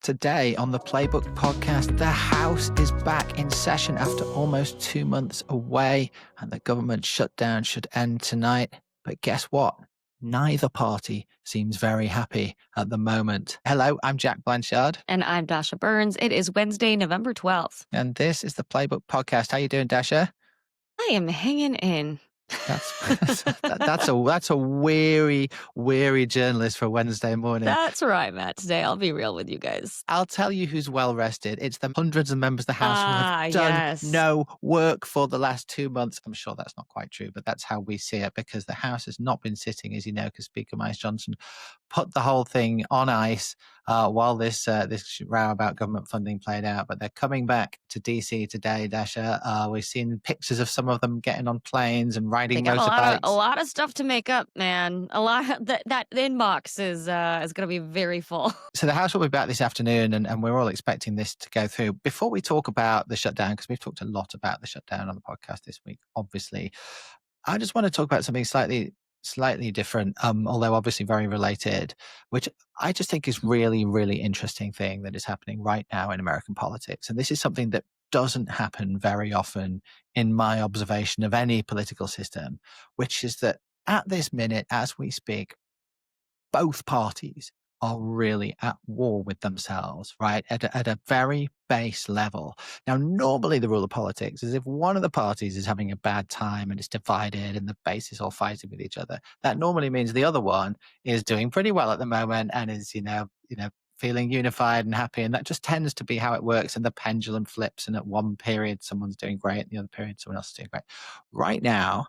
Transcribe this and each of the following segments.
Today on the Playbook Podcast, the House is back in session after almost 2 months away, and the government shutdown should end tonight. But guess what? Neither party seems very happy at the moment. Hello, I'm Jack Blanchard. And I'm Dasha Burns. It is Wednesday, November 12th. And this is the Playbook Podcast. How you doing, Dasha? I am hanging in. That's a weary journalist for Wednesday morning. That's where I'm at today. I'll be real with you guys. I'll tell you who's well rested. It's the hundreds of members of the House who have done yes. no work for the last 2 months. I'm sure that's not quite true, but that's how we see it, because the House has not been sitting, as you know, because Speaker Miles Johnson put the whole thing on ice while this row about government funding played out. But they're coming back to DC today, Dasha. We've seen pictures of some of them getting on planes and riding motorbikes. A lot of stuff to make up, man. A lot of that inbox is going to be very full. So the House will be back this afternoon, and we're all expecting this to go through. Before we talk about the shutdown, because we've talked a lot about the shutdown on the podcast this week, obviously, I just want to talk about something slightly different, although obviously very related, which I just think is really, really interesting thing that is happening right now in American politics. And this is something that doesn't happen very often in my observation of any political system, which is that at this minute, as we speak, both parties are really at war with themselves, right? At a very base level. Now, normally the rule of politics is if one of the parties is having a bad time and it's divided and the base is all fighting with each other, that normally means the other one is doing pretty well at the moment and is, feeling unified and happy. And that just tends to be how it works. And the pendulum flips. And at one period, someone's doing great. And the other period, someone else is doing great. Right now,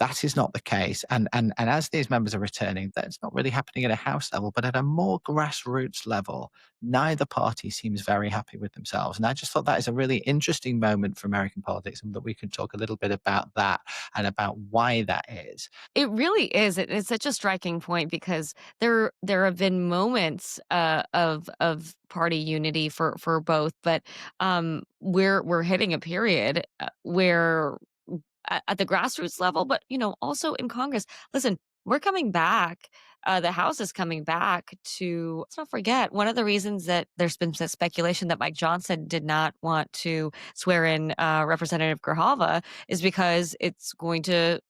that is not the case. And as these members are returning, that's not really happening at a House level, but at a more grassroots level, neither party seems very happy with themselves. And I just thought that is a really interesting moment for American politics, and that we can talk a little bit about that and about why that is. It really is. It's such a striking point, because there have been moments of party unity for both, but we're hitting a period where at the grassroots level, but also in Congress. Listen, we're coming back. The House is coming back to, let's not forget, one of the reasons that there's been some speculation that Mike Johnson did not want to swear in Representative Grijalva is because it's going to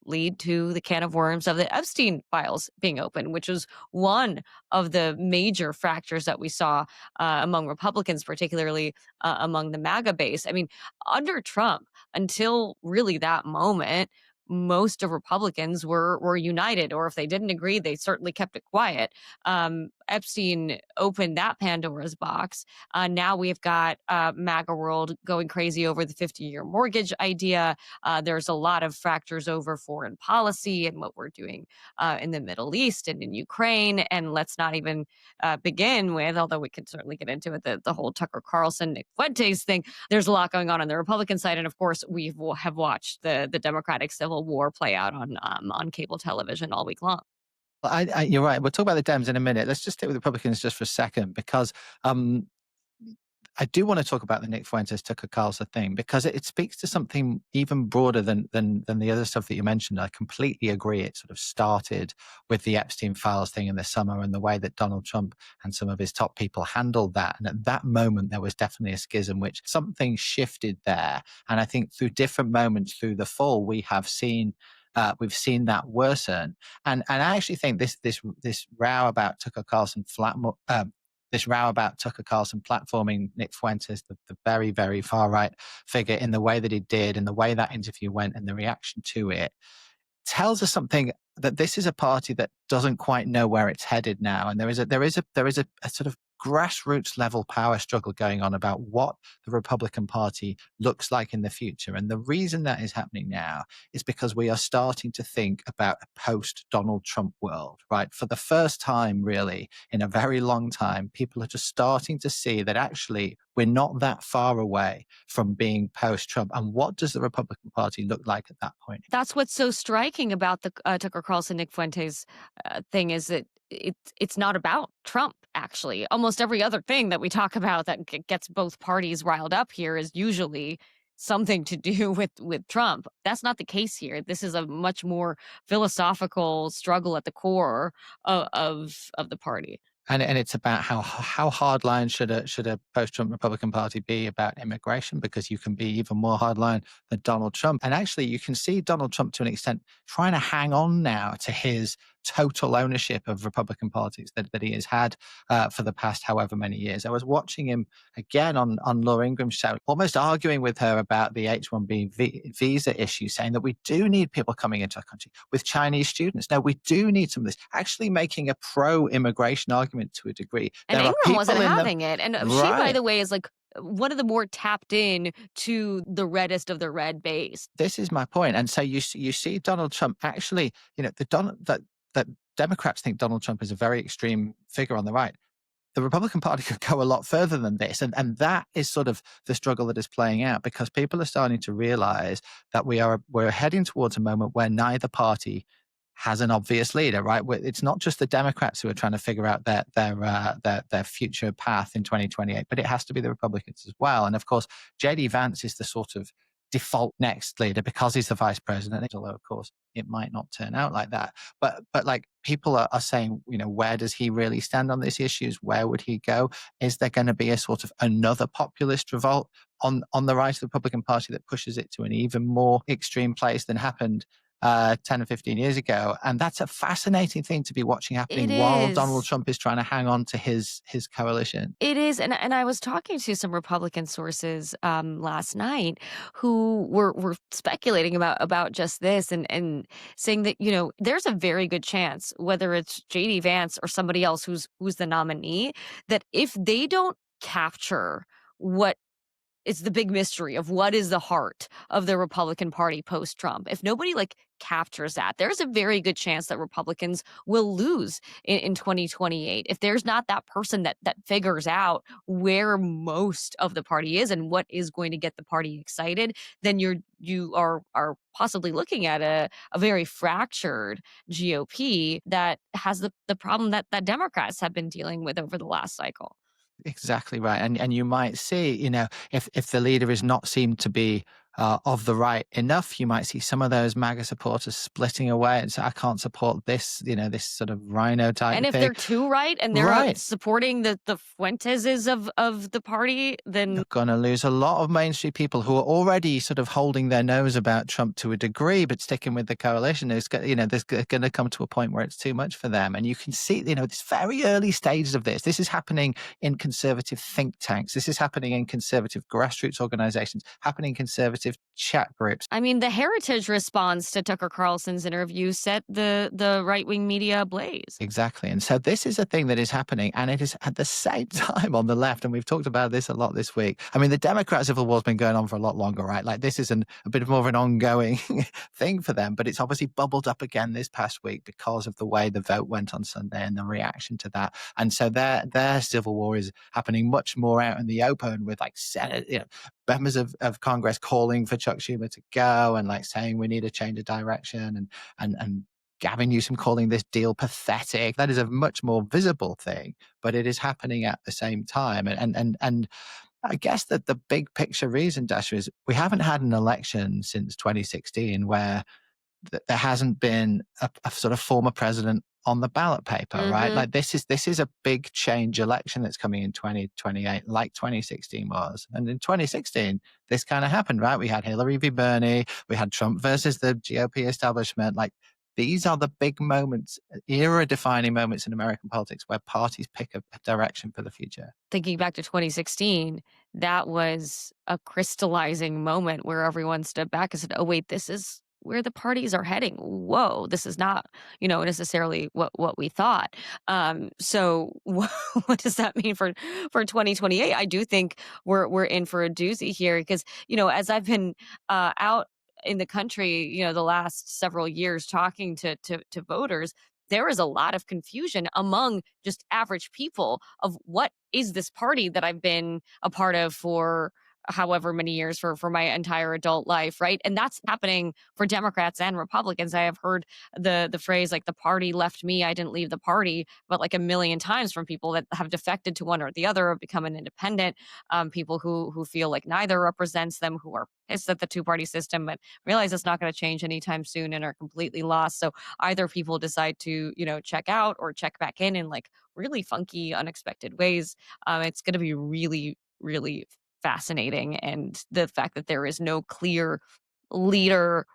lead to the can of worms of the Epstein files being open, which was one of the major fractures that we saw among Republicans, particularly among the MAGA base. I mean, under Trump, until really that moment, most of Republicans were united, or if they didn't agree, they certainly kept it quiet. Epstein opened that Pandora's box. Now we've got MAGA world going crazy over the 50-year mortgage idea. There's a lot of fractures over foreign policy and what we're doing in the Middle East and in Ukraine. And let's not even begin with, although we can certainly get into it, the whole Tucker Carlson, Nick Fuentes thing. There's a lot going on the Republican side. And of course, we have watched the Democratic Civil War play out on cable television all week long. Well, you're right. We'll talk about the Dems in a minute. Let's just stick with the Republicans just for a second, because I do want to talk about the Nick Fuentes, Tucker Carlson thing, because it speaks to something even broader than the other stuff that you mentioned. I completely agree. It sort of started with the Epstein files thing in the summer and the way that Donald Trump and some of his top people handled that. And at that moment, there was definitely a schism, which something shifted there. And I think through different moments through the fall, we've seen that worsen. And I actually think this row about Tucker Carlson platforming Nick Fuentes, the very, very far right figure, in the way that he did, and the way that interview went, and the reaction to it, tells us something, that this is a party that doesn't quite know where it's headed now, and there is a sort of grassroots level power struggle going on about what the Republican Party looks like in the future. And the reason that is happening now is because we are starting to think about a post-Donald Trump world, right? For the first time, really, in a very long time, people are just starting to see that actually we're not that far away from being post-Trump. And what does the Republican Party look like at that point? That's what's so striking about the Tucker Carlson, Nick Fuentes thing, is that it's not about Trump, actually. Almost every other thing that we talk about that gets both parties riled up here is usually something to do with Trump. That's not the case here. This is a much more philosophical struggle at the core of the party. And it's about how hardline should a post-Trump Republican Party be about immigration, because you can be even more hardline than Donald Trump. And actually, you can see Donald Trump to an extent trying to hang on now to his total ownership of Republican politics that he has had for the past however many years. I was watching him again on Laura Ingram's show, almost arguing with her about the H-1B visa issue, saying that we do need people coming into our country with Chinese students. No, we do need some of this. Actually making a pro-immigration argument to a degree. And There are Ingram wasn't people in the having it. And she, by right. the way, is like one of the more tapped in to the reddest of the red base. This is my point. And so you see Donald Trump actually, the Donald that Democrats think Donald Trump is a very extreme figure on the right. The Republican Party could go a lot further than this. And that is sort of the struggle that is playing out, because people are starting to realize that we're heading towards a moment where neither party has an obvious leader, right? It's not just the Democrats who are trying to figure out their future path in 2028, but it has to be the Republicans as well. And of course, JD Vance is the sort of default next leader because he's the vice president, although of course it might not turn out like that. But like people are saying, where does he really stand on these issues? Where would he go? Is there going to be a sort of another populist revolt on the right of the Republican Party that pushes it to an even more extreme place than happened 10 or 15 years ago? And that's a fascinating thing to be watching It happening while Donald is. Trump is trying to hang on to his coalition. It is, and I was talking to some Republican sources last night who were speculating about just this, and saying that there's a very good chance, whether it's JD Vance or somebody else who's the nominee, that if they don't capture what it's the big mystery of what is the heart of the Republican Party post Trump. If nobody like captures that, there's a very good chance that Republicans will lose in 2028. If there's not that person that figures out where most of the party is and what is going to get the party excited, then you are possibly looking at a very fractured GOP that has the problem that Democrats have been dealing with over the last cycle. Exactly right. And you might see, if the leader is not seen to be of the right enough, you might see some of those MAGA supporters splitting away and say, I can't support this, this sort of rhino type And if thing. they're too right and they're Right. supporting the Fuenteses of the party, then You're going to lose a lot of Main Street people who are already sort of holding their nose about Trump to a degree, but sticking with the coalition. There's going to come to a point where it's too much for them. And you can see, this very early stages of this. This is happening in conservative think tanks. This is happening in conservative grassroots organizations, happening in conservative chat groups. I mean, the Heritage response to Tucker Carlson's interview set the right-wing media ablaze. Exactly. And so this is a thing that is happening, and it is at the same time on the left. And we've talked about this a lot this week. I mean, the Democrat civil war has been going on for a lot longer, right? Like this is a bit more of an ongoing thing for them, but it's obviously bubbled up again this past week because of the way the vote went on Sunday and the reaction to that. And so their civil war is happening much more out in the open, with like Senate, members of Congress calling for Chuck Schumer to go and like saying we need a change of direction, and Gavin Newsom calling this deal pathetic. That is a much more visible thing, but it is happening at the same time. And I guess that the big picture reason, Dasha, is we haven't had an election since 2016 where there hasn't been a sort of former president on the ballot paper, right? Mhm. Like this is a big change election that's coming in 2028, like 2016 was. And in 2016, this kind of happened, right? We had Hillary v. Bernie, we had Trump versus the GOP establishment. Like these are the big moments, era-defining moments in American politics where parties pick a direction for the future. Thinking back to 2016, that was a crystallizing moment where everyone stood back and said, "Oh, wait, this is where the parties are heading. Whoa, this is not, necessarily what we thought." So what does that mean for 2028? I do think we're in for a doozy here because, as I've been out in the country, the last several years talking to voters, there is a lot of confusion among just average people of what is this party that I've been a part of for however many years for my entire adult life, right? And that's happening for Democrats and Republicans. I have heard the phrase like the party left me, I didn't leave the party, but like a million times from people that have defected to one or the other, or become an independent, people who feel like neither represents them, who are pissed at the two-party system, but realize it's not going to change anytime soon and are completely lost. So either people decide to, check out or check back in like really funky, unexpected ways. It's going to be really, really fascinating. And the fact that there is no clear leader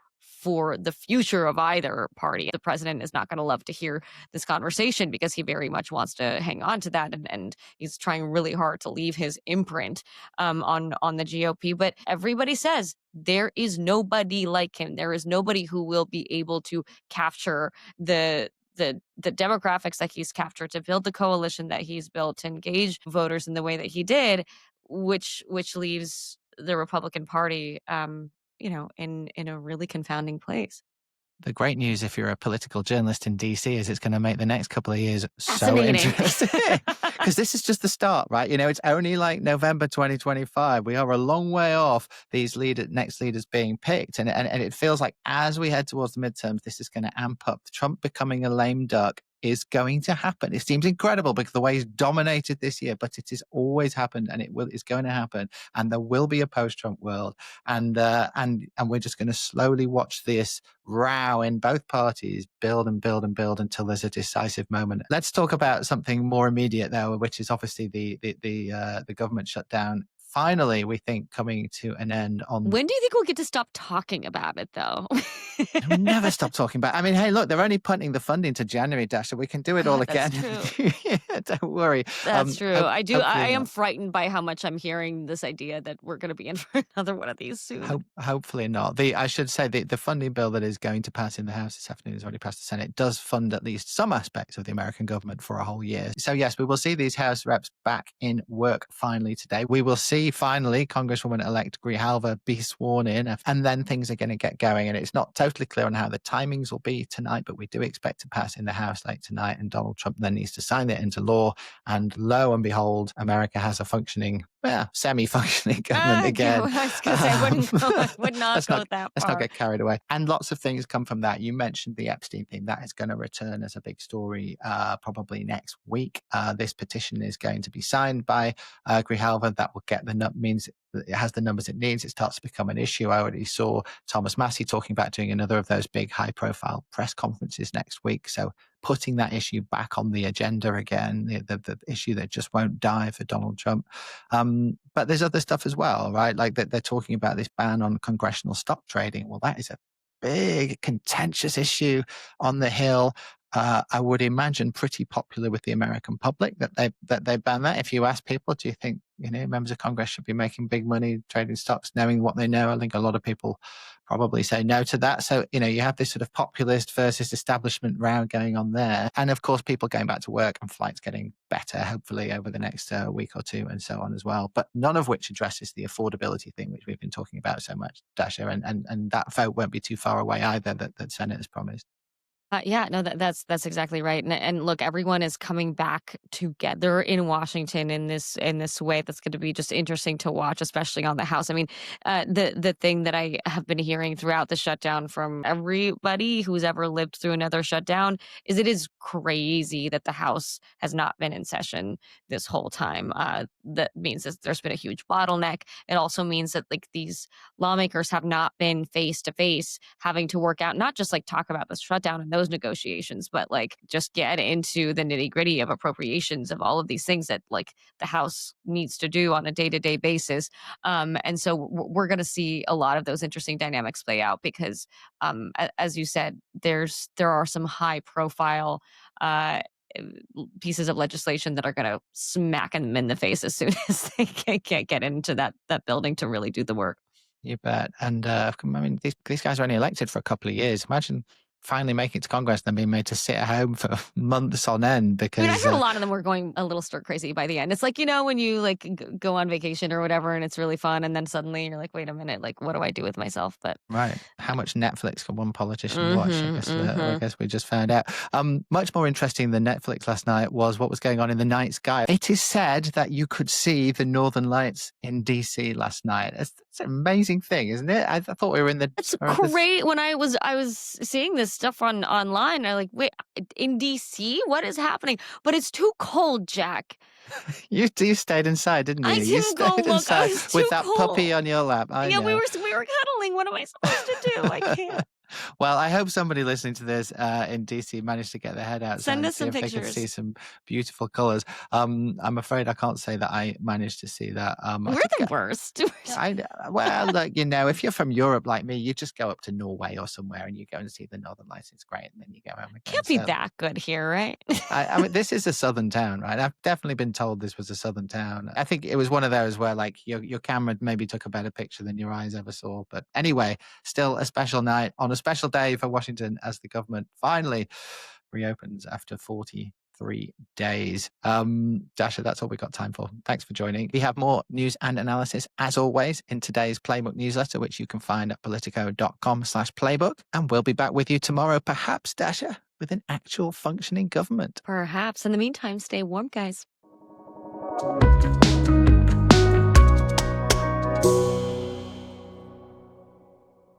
for the future of either party. The president is not going to love to hear this conversation because he very much wants to hang on to that, and he's trying really hard to leave his imprint on the GOP. But everybody says there is nobody like him. There is nobody who will be able to capture the demographics that he's captured, to build the coalition that he's built, to engage voters in the way that he did, which leaves the Republican Party, in a really confounding place. The great news, if you're a political journalist in DC, is it's going to make the next couple of years so Fascinating. interesting. Because this is just the start, right? It's only like November 2025. We are a long way off these next leaders being picked. And it feels like as we head towards the midterms, this is going to amp up. Trump becoming a lame duck is going to happen. It seems incredible because the way he's dominated this year, but it has always happened, and it's going to happen. And there will be a post-Trump world. And we're just going to slowly watch this row in both parties build and build and build until there's a decisive moment. Let's talk about something more immediate, though, which is obviously the government shutdown. Finally, we think coming to an end on. When do you think we'll get to stop talking about it, though? We'll never stop talking about it. I mean, hey, look, they're only punting the funding to January, Dasha. We can do it all again. That's true. Yeah, don't worry. That's true. I am not. frightened by how much I'm hearing this idea that we're going to be in for another one of these soon. Hopefully not. I should say the funding bill that is going to pass in the House this afternoon, has already passed the Senate, does fund at least some aspects of the American government for a whole year. So yes, we will see these House reps back in work finally today. We will see finally Congresswoman-elect Grijalva be sworn in, and then things are going to get going. And it's not totally clear on how the timings will be tonight, but we do expect to pass in the House late tonight, and Donald Trump then needs to sign it into law. And lo and behold, America has a functioning, semi-functioning government again. I was going to say, I would not go that far. Let's not get carried away. And lots of things come from that. You mentioned the Epstein thing. That is going to return as a big story probably next week. This petition is going to be signed by Grijalva. That will get means it has the numbers it needs. It starts to become an issue. I already saw Thomas Massey talking about doing another of those big high-profile press conferences next week. So putting that issue back on the agenda again, the issue that just won't die for Donald Trump. But there's other stuff as well, right? Like that they're talking about this ban on congressional stock trading. Well, that is a big contentious issue on the Hill. I would imagine pretty popular with the American public that they ban that. If you ask people, do you think members of Congress should be making big money trading stocks, knowing what they know? I think a lot of people probably say no to that. So you have this sort of populist versus establishment row going on there, and of course people going back to work and flights getting better, hopefully over the next week or two, and so on as well. But none of which addresses the affordability thing, which we've been talking about so much, Dasha, and that vote won't be too far away either. That Senate has promised. Yeah, no, that's exactly right. And look, everyone is coming back together in Washington in this way that's going to be just interesting to watch, especially on the House. I mean, the thing that I have been hearing throughout the shutdown from everybody who's ever lived through another shutdown is it is crazy that the House has not been in session this whole time. That means that there's been a huge bottleneck. It also means that like these lawmakers have not been face to face having to work out, not just like talk about the shutdown and those negotiations, but like just get into the nitty gritty of appropriations of all of these things that like the House needs to do on a day-to-day basis. And so we're going to see a lot of those interesting dynamics play out because, as you said, there are some high profile pieces of legislation that are going to smack them in the face as soon as they can't get into that building to really do the work. You bet. And I mean, these guys are only elected for a couple of years. Imagine finally making it to Congress, then being made to sit at home for months on end I mean, I because heard a lot of them were going a little stir crazy by the end. It's like, when you like go on vacation or whatever and it's really fun and then suddenly you're like, wait a minute, like what do I do with myself? But right, how much Netflix can one politician watch? I mhm, guess I mhm. guess we just found out. Much more interesting than Netflix last night was what was going on in the night sky. It is said that you could see the Northern Lights in DC last night. It's an amazing thing, isn't it? I thought we were in the It's or this. great. When I was seeing this stuff online, I like, wait, in DC, what is happening? But it's too cold, Jack. You stayed inside, didn't I you? You didn't go stayed look. I inside was with too that puppy cold. on your lap. I Yeah, we know. were we were cuddling. What am I supposed to do? I can't. Well, I hope somebody listening to this in DC managed to get their head outside Send and us see some if they could see pictures. some beautiful colors. I'm afraid I can't say that I managed to see that. I We're did the get. worst. Well, look, if you're from Europe like me, you just go up to Norway or somewhere and you go and see the Northern Lights. It's great, and then you go home again. Can't be So that good here, right? I mean, this is a southern town, right? I've definitely been told this was a southern town. I think it was one of those where, like, your camera maybe took a better picture than your eyes ever saw. But anyway, still a special night on a special day for Washington as the government finally reopens after 43 days. Dasha, that's all we got time for. Thanks for joining. We have more news and analysis, as always, in today's Playbook newsletter, which you can find at politico.com/playbook. And we'll be back with you tomorrow, perhaps, Dasha, with an actual functioning government. Perhaps. In the meantime, stay warm, guys.